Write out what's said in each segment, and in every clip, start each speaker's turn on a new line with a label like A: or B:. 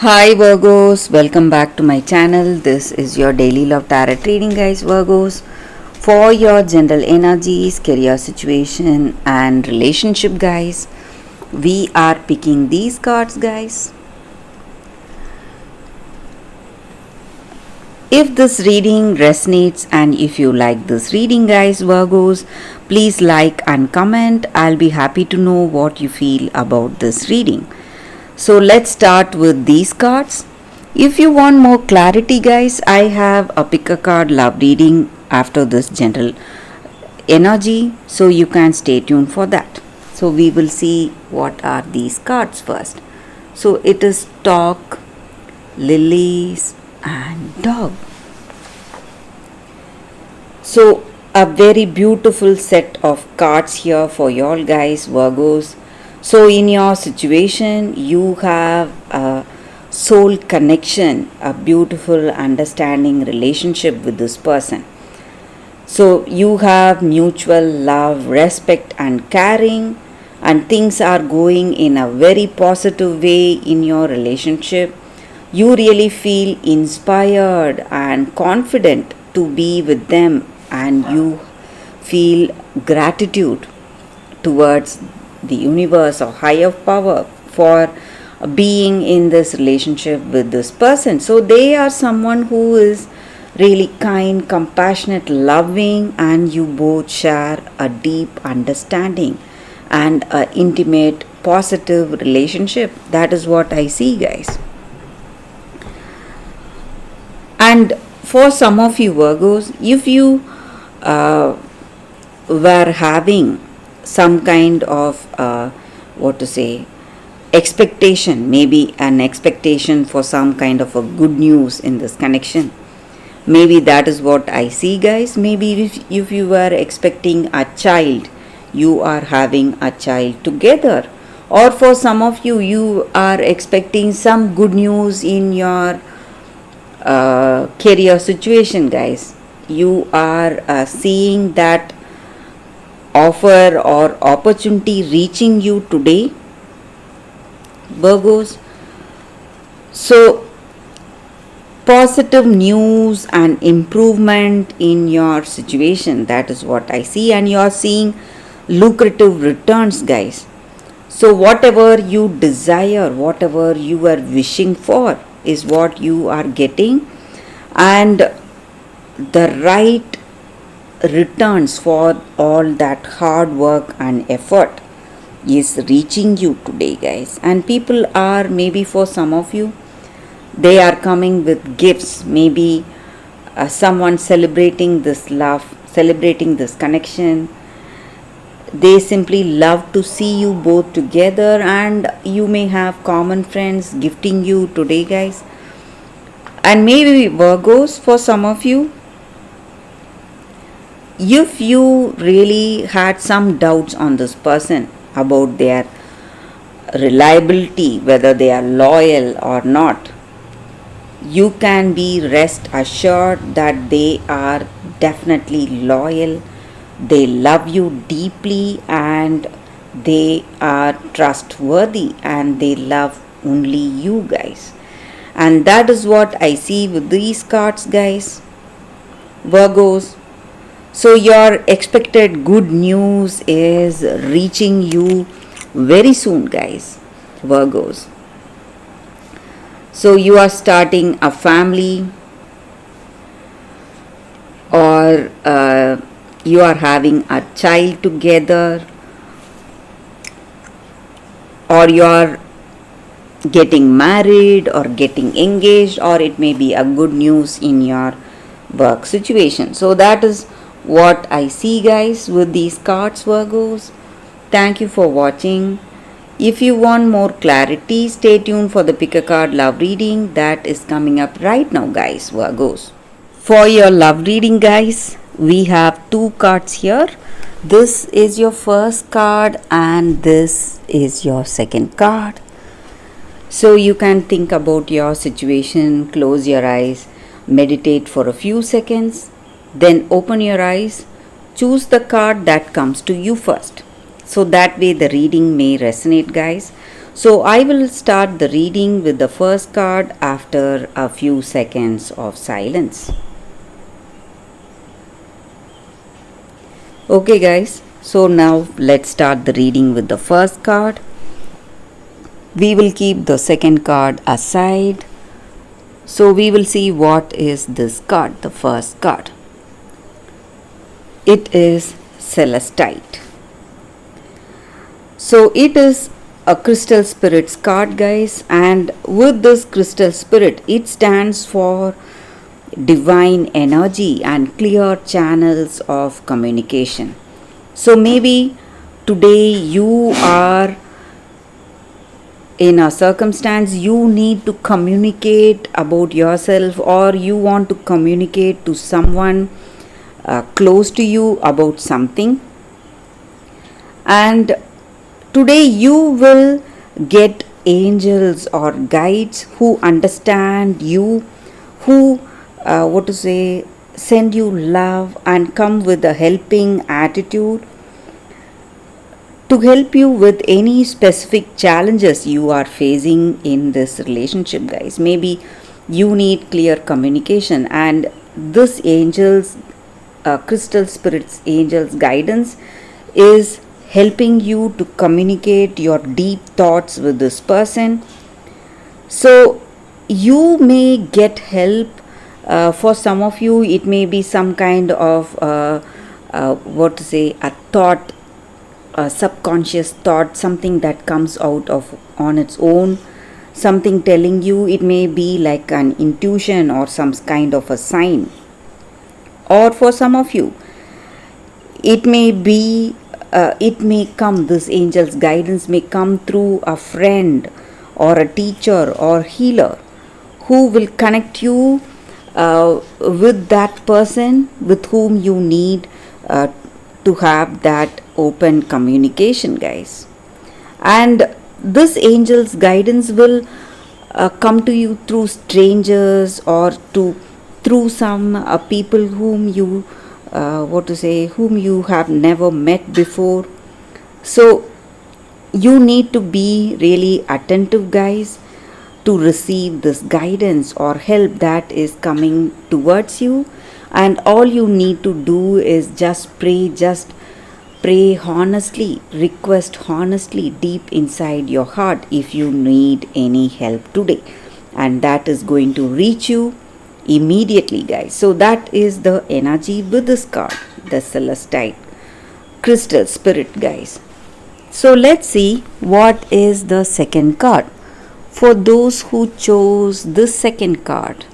A: Hi Virgos, welcome back to my channel. This is your daily love tarot reading, guys. Virgos, for your general energies, career situation, and relationship, guys. We are picking these cards, guys. If this reading resonates and if you like this reading, guys, Virgos, please like and comment. I'll be happy to know what you feel about this reading. So let's start with these cards. If you want more clarity, guys, I have a pick a card love reading after this general energy, so you can stay tuned for that. So we will see what are these cards first. So it is Talk, Lilies, and Dog. So a very beautiful set of cards here for y'all, guys, Virgos. So in your situation, you have a soul connection, a beautiful understanding relationship with this person. So you have mutual love, respect and caring, and things are going in a very positive way in your relationship. You really feel inspired and confident to be with them, and you feel gratitude towards the universe or higher power for being in this relationship with this person. So they are someone who is really kind, compassionate, loving, and you both share a deep understanding and an intimate, positive relationship. That is what I see, guys. And for some of you Virgos, if you were having some kind of expectation, maybe an expectation for some kind of a good news in this connection, maybe that is what I see, guys. Maybe if you were expecting a child, you are having a child together, or for some of you, you are expecting some good news in your career situation, guys. You are seeing that offer or opportunity reaching you today, Virgos. So positive news and improvement in your situation, that is what I see, and you are seeing lucrative returns, guys. So whatever you desire, whatever you are wishing for is what you are getting, and the right returns for all that hard work and effort is reaching you today, guys. And people are, maybe for some of you, they are coming with gifts, maybe someone celebrating this love, celebrating this connection. They simply love to see you both together, and you may have common friends gifting you today, guys. And maybe Virgos, for some of you, if you really had some doubts on this person about their reliability, whether they are loyal or not, you can be rest assured that they are definitely loyal. They love you deeply, and they are trustworthy, and they love only you, guys. And that is what I see with these cards, guys, Virgos. So your expected good news is reaching you very soon, guys, Virgos. So you are starting a family, or you are having a child together, or you are getting married or getting engaged, or it may be a good news in your work situation. So that is what I see, guys, with these cards, Virgos. Thank you for watching. If you want more clarity, stay tuned for the pick a card love reading that is coming up right now, guys, Virgos. For your love reading, guys, we have two cards here. This is your first card and this is your second card. So you can think about your situation, close your eyes, meditate for a few seconds, then open your eyes, choose the card that comes to you first. So that way the reading may resonate, guys. So I will start the reading with the first card after a few seconds of silence. Okay, guys, so now let's start the reading with the first card. We will keep the second card aside. So we will see what is this card, the first card. It is Celestite. So it is a crystal spirits card, guys, and with this crystal spirit, it stands for divine energy and clear channels of communication. So maybe today you are in a circumstance you need to communicate about yourself, or you want to communicate to someone close to you about something, and today you will get angels or guides who understand you, who send you love and come with a helping attitude to help you with any specific challenges you are facing in this relationship, guys. Maybe you need clear communication, and this angels, crystal spirits angels guidance is helping you to communicate your deep thoughts with this person. So you may get help. For some of you it may be some kind of a thought, a subconscious thought, something that comes out of on its own, something telling you. It may be like an intuition or some kind of a sign. Or for some of you it may be it may come, this angel's guidance may come through a friend or a teacher or healer who will connect you with that person with whom you need to have that open communication, guys. And this angel's guidance will come to you through strangers, or through some people whom you whom you have never met before. So you need to be really attentive, guys, to receive this guidance or help that is coming towards you. And all you need to do is just pray honestly, request honestly deep inside your heart if you need any help today, and that is going to reach you immediately, guys. So that is the energy with this card, the Celestite crystal spirit, guys. So let's see what is the second card. For those who chose this second card,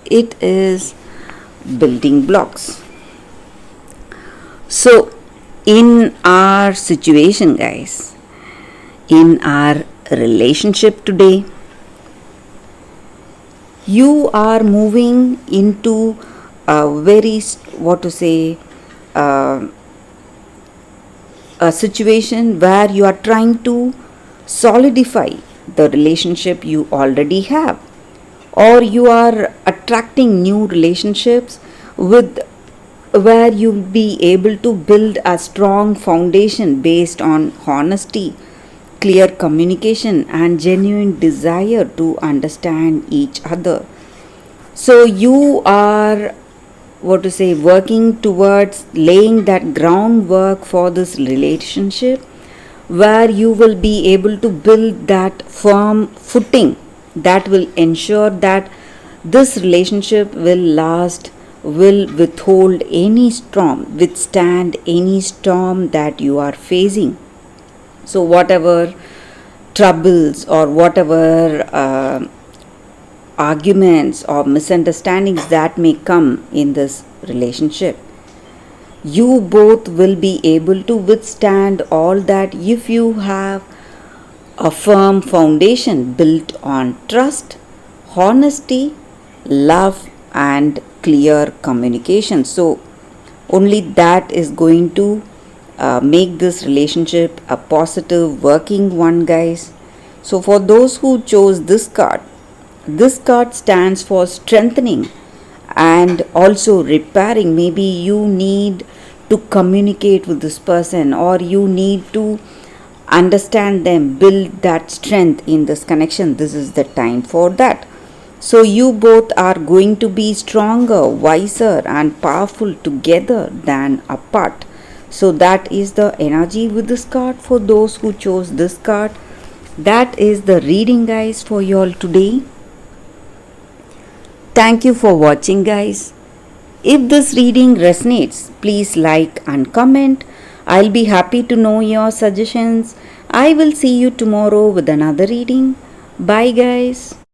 A: it is building blocks. So in our situation, guys, in our relationship today, you are moving into a very a situation where you are trying to solidify the relationship you already have, or you are attracting new relationships with where you'll be able to build a strong foundation based on honesty, clear communication, and genuine desire to understand each other. So you are working towards laying that groundwork for this relationship, where you will be able to build that firm footing that will ensure that this relationship will last, will withstand any storm that you are facing. So whatever troubles or whatever arguments or misunderstandings that may come in this relationship, you both will be able to withstand all that if you have a firm foundation built on trust, honesty, love, and clear communication. So only that is going to make this relationship a positive working one, guys. So for those who chose this card stands for strengthening and also repairing. Maybe you need to communicate with this person, or you need to understand them, build that strength in this connection. This is the time for that. So, you both are going to be stronger, wiser, and powerful together than apart. So, that is the energy with this card for those who chose this card. That is the reading, guys, for you all today. Thank you for watching, guys. If this reading resonates, please like and comment. I'll be happy to know your suggestions. I will see you tomorrow with another reading. Bye, guys.